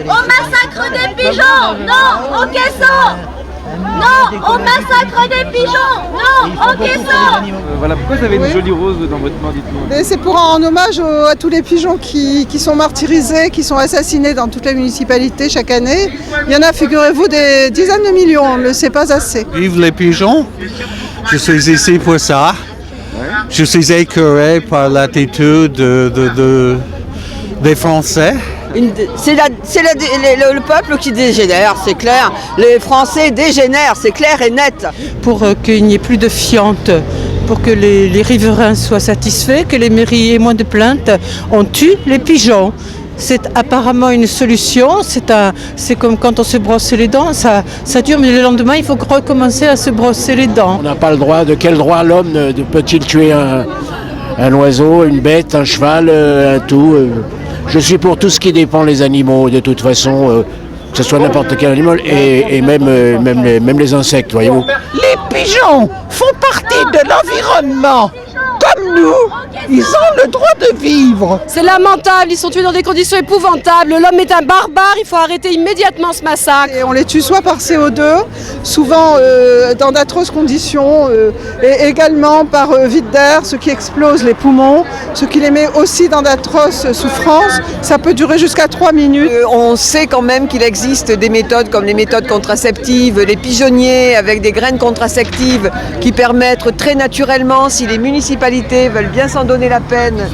au massacre des pigeons. Non, au caisson. Non, au massacre des pigeons. Non, au caisson. Voilà, pourquoi vous avez une jolie rose dans votre main, dites-nous. C'est pour en hommage à tous les pigeons qui sont martyrisés, qui sont assassinés dans toutes les municipalités chaque année. Il y en a, figurez-vous, des dizaines de millions, on ne le sait pas assez. Vive les pigeons, je suis ici pour ça. Je suis écœuré par l'attitude des Français. C'est le peuple qui dégénère, c'est clair. Les Français dégénèrent, c'est clair et net. Pour qu'il n'y ait plus de fientes, pour que les riverains soient satisfaits, que les mairies aient moins de plaintes, on tue les pigeons. C'est apparemment une solution, c'est comme quand on se brosse les dents, ça dure, mais le lendemain il faut recommencer à se brosser les dents. On n'a pas le droit, de quel droit l'homme peut-il tuer un oiseau, une bête, un cheval, un tout Je suis pour tout ce qui dépend des animaux, de toute façon, que ce soit n'importe quel animal et même les insectes, voyez-vous. Les pigeons font partie de l'environnement. Comme nous, ils ont le droit de vivre. C'est lamentable, ils sont tués dans des conditions épouvantables. L'homme est un barbare, il faut arrêter immédiatement ce massacre. Et on les tue soit par CO2, souvent dans d'atroces conditions, et également par vide d'air, ce qui explose les poumons, ce qui les met aussi dans d'atroces souffrances. Ça peut durer jusqu'à 3 minutes. On sait quand même qu'il existe des méthodes comme les méthodes contraceptives, les pigeonniers avec des graines contraceptives qui permettent très naturellement, si les municipalités veulent bien s'en donner la peine,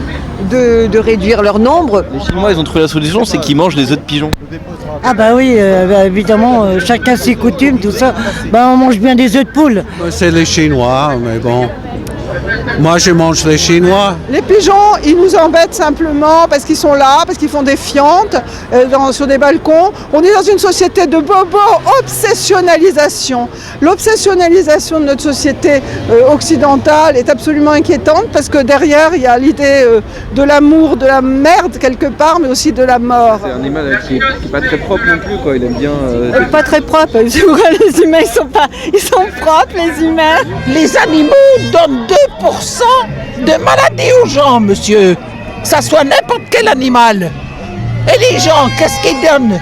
de réduire leur nombre. Les Chinois, ils ont trouvé la solution, c'est qu'ils mangent les œufs de pigeons. Ah bah oui, évidemment, chacun ses coutumes, tout ça. Bah on mange bien des œufs de poule. C'est les Chinois, mais bon. Moi, je mange les Chinois. Les pigeons, ils nous embêtent simplement parce qu'ils sont là, parce qu'ils font des fientes sur des balcons. On est dans une société de bobo, obsessionnalisation. L'obsessionnalisation de notre société occidentale est absolument inquiétante parce que derrière, il y a l'idée de l'amour, de la merde quelque part, mais aussi de la mort. C'est un animal qui n'est pas très propre non plus, quoi. Il aime bien... Pas très propre, c'est vrai, les humains ils sont propres, les humains. Les animaux donnent 2% de maladies aux gens, monsieur. Ça soit n'importe quel animal. Et les gens, qu'est-ce qu'ils donnent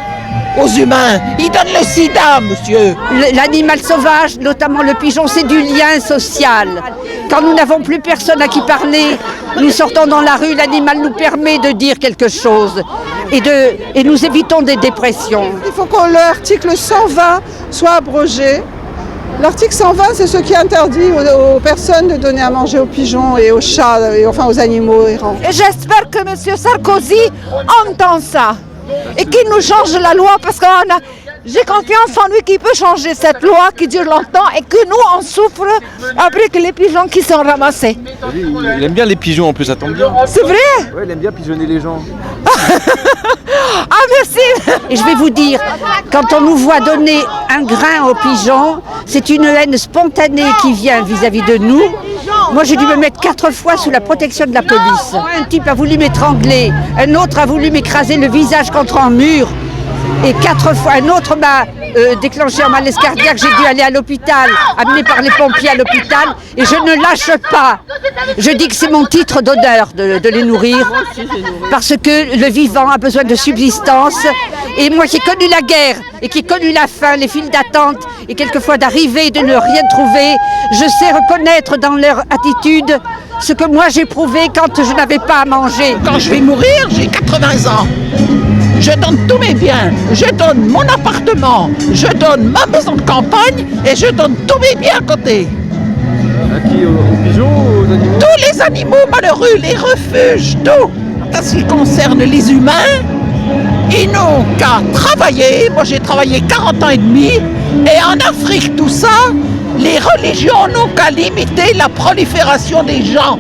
aux humains? Ils donnent le sida, monsieur. L'animal sauvage, notamment le pigeon, c'est du lien social. Quand nous n'avons plus personne à qui parler, nous sortons dans la rue, l'animal nous permet de dire quelque chose et nous évitons des dépressions. Il faut que l'article 120 soit abrogé. L'article 120, c'est ce qui interdit aux personnes de donner à manger aux pigeons et aux chats, et enfin aux animaux errants. Et j'espère que M. Sarkozy entend ça et qu'il nous change la loi parce que j'ai confiance en lui qu'il peut changer cette loi qui dure longtemps et que nous on souffre après que les pigeons qui sont ramassés. Il aime bien les pigeons en plus, ça tombe bien. C'est vrai? Ouais, il aime bien pigeonner les gens. Ah merci. Et je vais vous dire, quand on nous voit donner un grain aux pigeons, c'est une haine spontanée qui vient vis-à-vis de nous. Moi j'ai dû me mettre 4 fois sous la protection de la police. Un type a voulu m'étrangler, un autre a voulu m'écraser le visage contre un mur. Et 4 fois, un autre m'a déclenché un malaise cardiaque, j'ai dû aller à l'hôpital, amené par les pompiers à l'hôpital, et je ne lâche pas. Je dis que c'est mon titre d'honneur de les nourrir, parce que le vivant a besoin de subsistance, et moi qui ai connu la guerre, et qui ai connu la faim, les files d'attente, et quelquefois d'arriver et de ne rien trouver, je sais reconnaître dans leur attitude ce que moi j'éprouvais quand je n'avais pas à manger. Quand je vais mourir, j'ai 80 ans. Je donne tous mes biens, je donne mon appartement, je donne ma maison de campagne et je donne tous mes biens à côté. À qui? Aux pigeons ou aux animaux? Tous les animaux malheureux, les refuges, tout. En ce qui concerne les humains, ils n'ont qu'à travailler. Moi j'ai travaillé 40 ans et demi et en Afrique tout ça, les religions n'ont qu'à limiter la prolifération des gens.